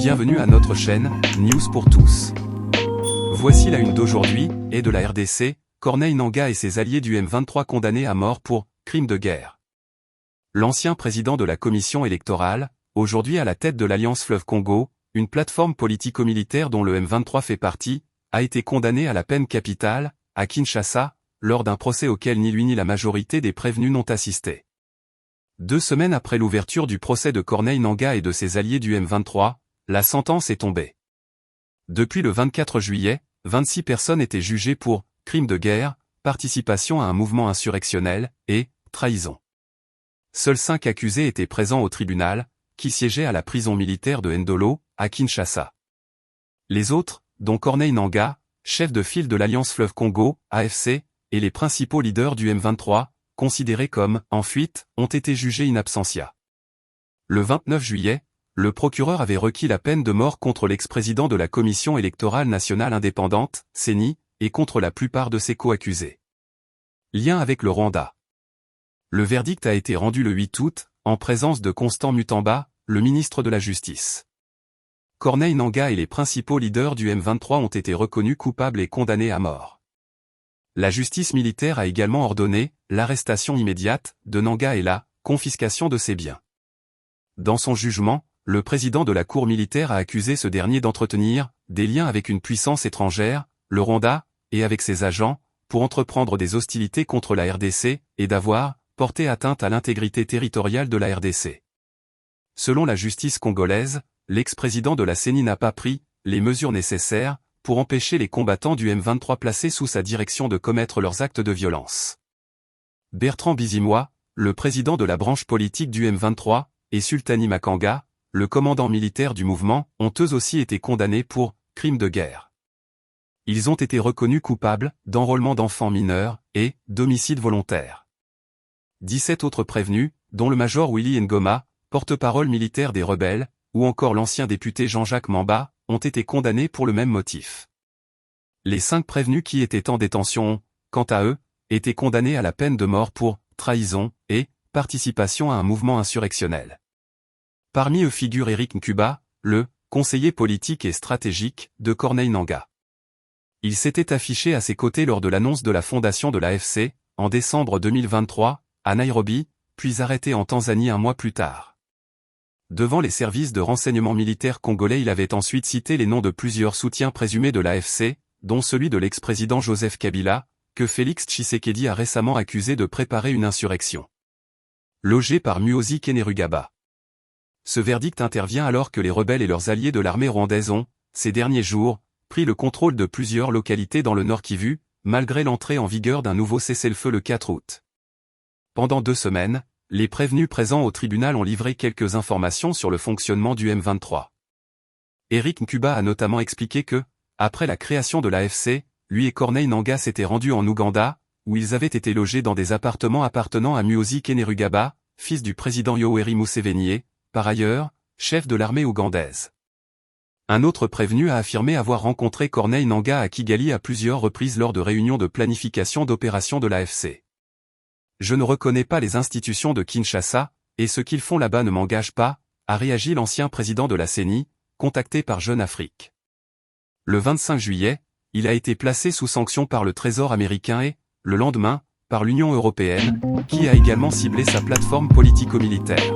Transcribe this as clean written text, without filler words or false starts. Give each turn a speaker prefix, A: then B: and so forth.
A: bienvenue à notre chaîne, News pour tous. Voici la une d'aujourd'hui, et de la RDC, Corneille Nangaa et ses alliés du M23 condamnés à mort pour crimes de guerre. L'ancien président de la commission électorale, aujourd'hui à la tête de l'Alliance Fleuve Congo, une plateforme politico-militaire dont le M23 fait partie, a été condamné à la peine capitale, à Kinshasa, lors d'un procès auquel ni lui ni la majorité des prévenus n'ont assisté. 2 semaines après l'ouverture du procès de Corneille Nangaa et de ses alliés du M23, la sentence est tombée. Depuis le 24 juillet, 26 personnes étaient jugées pour crimes de guerre, participation à un mouvement insurrectionnel et trahison. Seuls 5 accusés étaient présents au tribunal, qui siégeait à la prison militaire de Ndolo, à Kinshasa. Les autres, dont Corneille Nangaa, chef de file de l'Alliance Fleuve Congo, AFC, et les principaux leaders du M23, considérés comme « en fuite », ont été jugés in absentia. Le 29 juillet, le procureur avait requis la peine de mort contre l'ex-président de la Commission électorale nationale indépendante, CENI, et contre la plupart de ses co-accusés. Lien avec le Rwanda. Le verdict a été rendu le 8 août, en présence de Constant Mutamba, le ministre de la Justice. Corneille Nangaa et les principaux leaders du M23 ont été reconnus coupables et condamnés à mort. La justice militaire a également ordonné l'arrestation immédiate de Nangaa et la confiscation de ses biens. Dans son jugement, le président de la Cour militaire a accusé ce dernier d'entretenir des liens avec une puissance étrangère, le Rwanda, et avec ses agents, pour entreprendre des hostilités contre la RDC, et d'avoir porté atteinte à l'intégrité territoriale de la RDC. Selon la justice congolaise, l'ex-président de la CENI n'a pas pris les mesures nécessaires pour empêcher les combattants du M23 placés sous sa direction de commettre leurs actes de violence. Bertrand Bizimungu, le président de la branche politique du M23, et Sultani Makenga, le commandant militaire du mouvement, ont eux aussi été condamnés pour crimes de guerre. Ils ont été reconnus coupables d'enrôlement d'enfants mineurs et d'homicide volontaire. 17 autres prévenus, dont le major Willy Ngoma, porte-parole militaire des rebelles, ou encore l'ancien député Jean-Jacques Mamba, ont été condamnés pour le même motif. Les 5 prévenus qui étaient en détention ont, quant à eux, été condamnés à la peine de mort pour trahison et participation à un mouvement insurrectionnel. Parmi eux figure Éric Nkuba, le conseiller politique et stratégique de Corneille Nangaa. Il s'était affiché à ses côtés lors de l'annonce de la fondation de l'AFC, en décembre 2023, à Nairobi, puis arrêté en Tanzanie un mois plus tard. Devant les services de renseignement militaire congolais, il avait ensuite cité les noms de plusieurs soutiens présumés de l'AFC, dont celui de l'ex-président Joseph Kabila, que Félix Tshisekedi a récemment accusé de préparer une insurrection. Logé par Muhoozi Kainerugaba. Ce verdict intervient alors que les rebelles et leurs alliés de l'armée rwandaise ont, ces derniers jours, pris le contrôle de plusieurs localités dans le Nord Kivu, malgré l'entrée en vigueur d'un nouveau cessez-le-feu le 4 août. Pendant 2 semaines, les prévenus présents au tribunal ont livré quelques informations sur le fonctionnement du M23. Éric Nkuba a notamment expliqué que, après la création de l'AFC, lui et Corneille Nangaa s'étaient rendus en Ouganda, où ils avaient été logés dans des appartements appartenant à Muhoozi Kainerugaba, fils du président Yoweri Museveni, par ailleurs, chef de l'armée ougandaise. Un autre prévenu a affirmé avoir rencontré Corneille Nangaa à Kigali à plusieurs reprises lors de réunions de planification d'opérations de l'AFC. Je ne reconnais pas les institutions de Kinshasa, et ce qu'ils font là-bas ne m'engage pas, a réagi l'ancien président de la CENI, contacté par Jeune Afrique. Le 25 juillet, il a été placé sous sanction par le Trésor américain et, le lendemain, par l'Union européenne, qui a également ciblé sa plateforme politico-militaire.